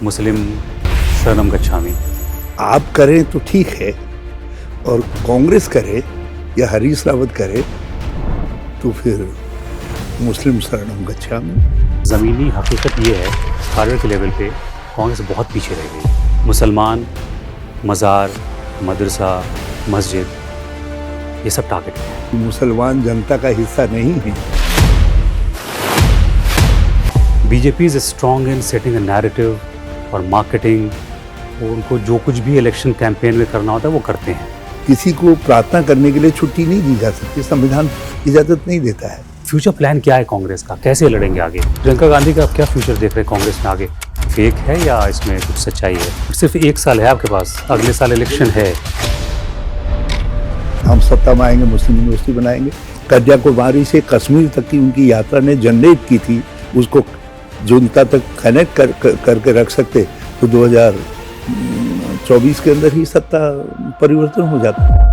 मुस्लिम शरणम गच्छामी। आप करें तो ठीक है, और कांग्रेस करे या हरीश रावत करे तो फिर मुस्लिम शरणम गच्छामी। ज़मीनी हकीकत ये है, कार्य के लेवल पे कांग्रेस बहुत पीछे रह गई। मुसलमान, मज़ार, मदरसा, मस्जिद, ये सब टारगेट है। मुसलमान जनता का हिस्सा नहीं है। BJP is strong in setting a narrative और मार्केटिंग, और उनको जो कुछ भी इलेक्शन कैंपेन में करना होता है वो करते हैं। किसी को प्रार्थना करने के लिए छुट्टी नहीं दी जा सकती, संविधान इजाजत नहीं देता है। फ्यूचर प्लान क्या है कांग्रेस का, कैसे लड़ेंगे आगे? प्रियंका गांधी का आप क्या फ्यूचर देख रहे हैं कांग्रेस में आगे? फेक है या इसमें कुछ सच्चाई है? सिर्फ 1 साल है आपके पास, अगले साल इलेक्शन है। हम सत्ता में आएंगे, मुस्लिम यूनिवर्सिटी बनाएंगे। कन्याकुमारी से कश्मीर तक की उनकी यात्रा ने जनरेट की थी, उसको जनता तक कनेक्ट करके रख सकते तो 2024 के अंदर ही सत्ता परिवर्तन हो जाता।